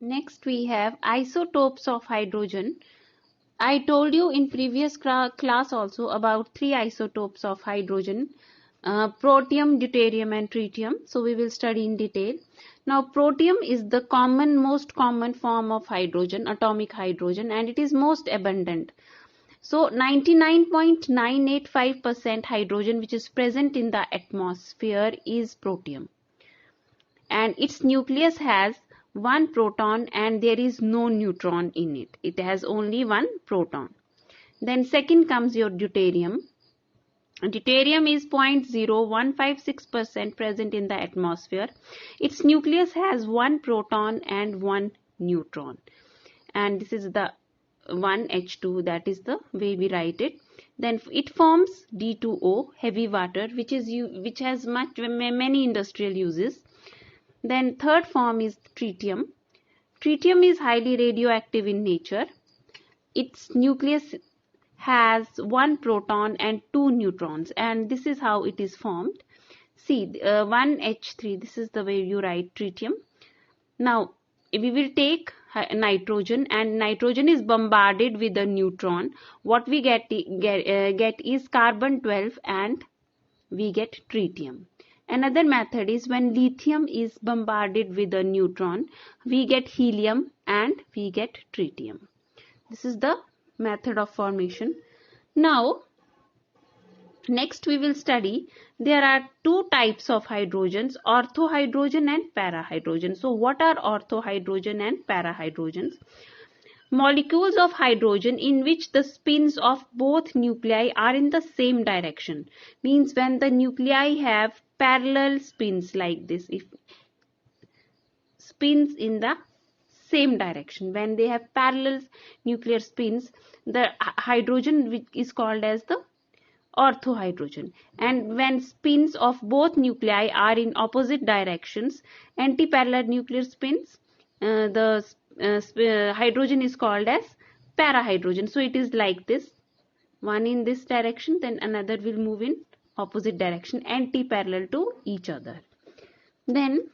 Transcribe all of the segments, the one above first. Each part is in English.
Next we have isotopes of hydrogen. I told you in previous class also about three isotopes of hydrogen, protium, deuterium and tritium. So we will study in detail. Now protium is the most common form of hydrogen, atomic hydrogen, and it is most abundant. So 99.985% hydrogen which is present in the atmosphere is protium, and its nucleus has one proton and there is no neutron in it. It has only one proton. Then second comes your deuterium. Deuterium is 0.0156% present in the atmosphere. Its nucleus has one proton and one neutron. And this is the 1H2, that is the way we write it. Then it forms D2O, heavy water, which has many industrial uses. Then third form is tritium. Tritium is highly radioactive in nature. Its nucleus has one proton and two neutrons, and this is how it is formed. See, 1H3, this is the way you write tritium. Now we will take nitrogen, and nitrogen is bombarded with a neutron. What we get is carbon 12 and we get tritium. Another method is when lithium is bombarded with a neutron, we get helium and we get tritium. This is the method of formation. Now next we will study, there are two types of hydrogens, orthohydrogen and parahydrogen. So what are orthohydrogen and parahydrogens? Molecules of hydrogen in which the spins of both nuclei are in the same direction. Means when the nuclei have parallel spins like this, if spins in the same direction, when they have parallel nuclear spins, the hydrogen is called as the orthohydrogen. And when spins of both nuclei are in opposite directions, antiparallel nuclear spins, the hydrogen is called as parahydrogen. So it is like this, one in this direction, then another will move in opposite direction, anti-parallel to each other. Then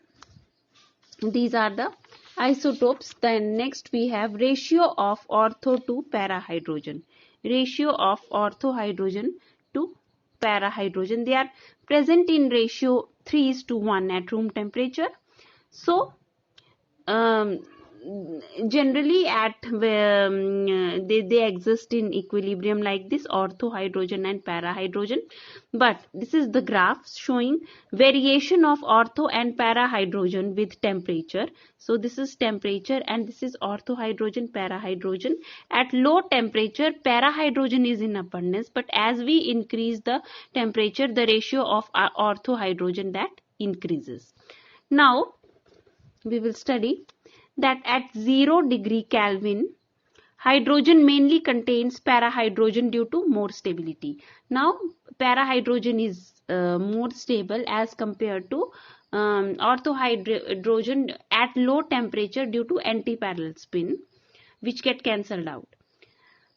these are the isotopes. Then next we have ratio of ortho to parahydrogen. Ratio of orthohydrogen to parahydrogen. They are present in ratio 3:1 at room temperature. So generally they exist in equilibrium like this, orthohydrogen and parahydrogen. But this is the graph showing variation of ortho and parahydrogen with temperature. So this is temperature and this is orthohydrogen, parahydrogen. At low temperature parahydrogen is in abundance, but as we increase the temperature, the ratio of orthohydrogen that increases. Now we will study that at 0 degree Kelvin, hydrogen mainly contains parahydrogen due to more stability. Now parahydrogen is more stable as compared to orthohydrogen at low temperature due to anti-parallel spin, which get cancelled out.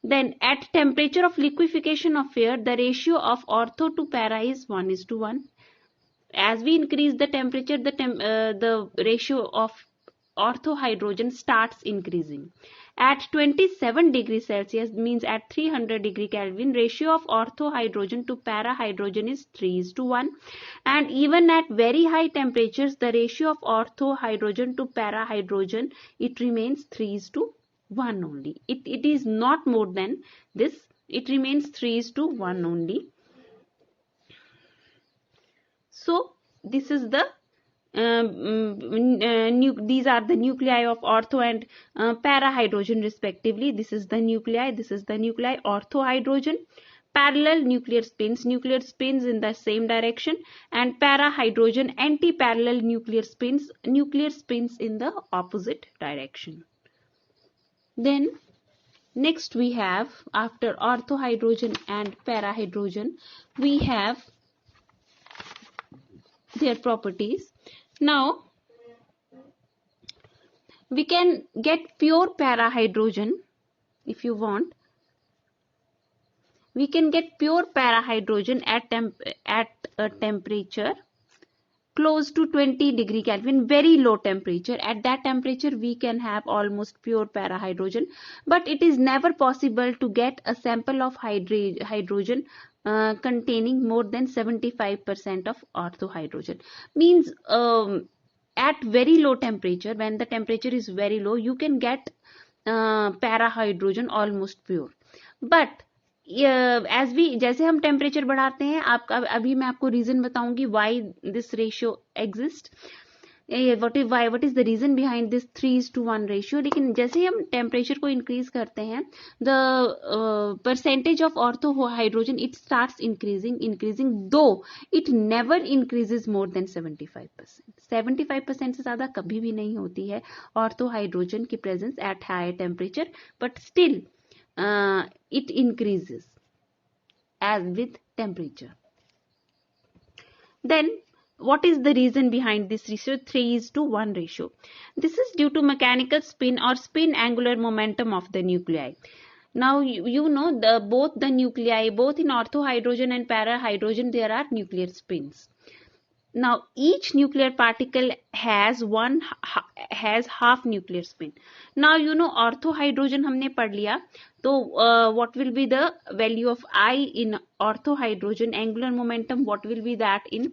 Then at temperature of liquefaction of air, the ratio of ortho to para is 1:1. As we increase the temperature, the ratio of orthohydrogen starts increasing. At 27 degrees Celsius, means at 300 degree Kelvin, ratio of orthohydrogen to parahydrogen is 3:1. And even at very high temperatures, the ratio of orthohydrogen to parahydrogen, it remains 3:1 only. It is not more than this. It remains 3:1 only. So this is the these are the nuclei of ortho and parahydrogen respectively. This is the nuclei, this is the nuclei. Orthohydrogen, parallel nuclear spins in the same direction, and parahydrogen, anti-parallel nuclear spins in the opposite direction. Then next we have, after orthohydrogen and parahydrogen, we have their properties. Now we can get pure parahydrogen if you want. We can get pure parahydrogen at a temperature close to 20 degree Kelvin, very low temperature. At that temperature we can have almost pure parahydrogen, but it is never possible to get a sample of hydrogen containing more than 75% of orthohydrogen. Means at very low temperature, when the temperature is very low, you can get parahydrogen almost pure. But as we जैसे हम temperature बढ़ाते हैं, आपका अभी मैं आपको reason बताऊंगी why this ratio exist, what is the reason behind this 3:1 ratio. लेकिन जैसे ही हम टेम्परेचर को इंक्रीज करते हैं, the percentage of orthohydrogen it starts increasing though it never increases more than 75%. 75% से ज्यादा कभी भी नहीं होती है ऑर्थोहाइड्रोजन की presence at higher temperature, but still it increases as with temperature. Then what is the reason behind this ratio, 3:1 ratio? This is due to mechanical spin or spin angular momentum of the nuclei. Now you know both the nuclei, both in orthohydrogen and parahydrogen, there are nuclear spins. Now each nuclear particle has half nuclear spin. Now you know orthohydrogen हमने पढ़ लिया, तो what will be the value of I in orthohydrogen, angular momentum, what will be that in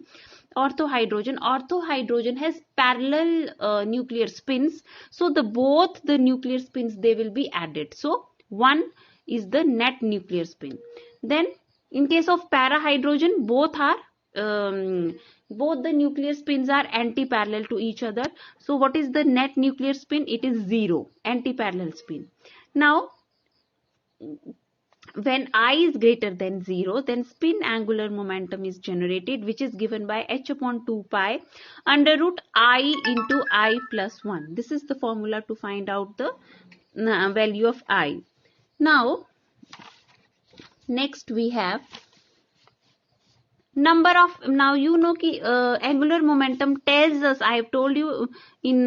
orthohydrogen? Orthohydrogen has parallel nuclear spins, so both the nuclear spins, they will be added, so 1 is the net nuclear spin. Then in case of parahydrogen, both the nuclear spins are anti-parallel to each other, so what is the net nuclear spin? It is 0, anti-parallel spin. Now when I is greater than 0, then spin angular momentum is generated, which is given by h/2 pi under root I into I plus 1. This is the formula to find out the value of I. Now next we have number of, now you know ki angular momentum tells us, I have told you in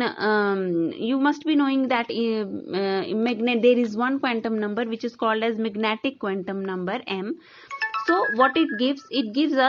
you must be knowing that there is one quantum number which is called as magnetic quantum number m. So what it gives us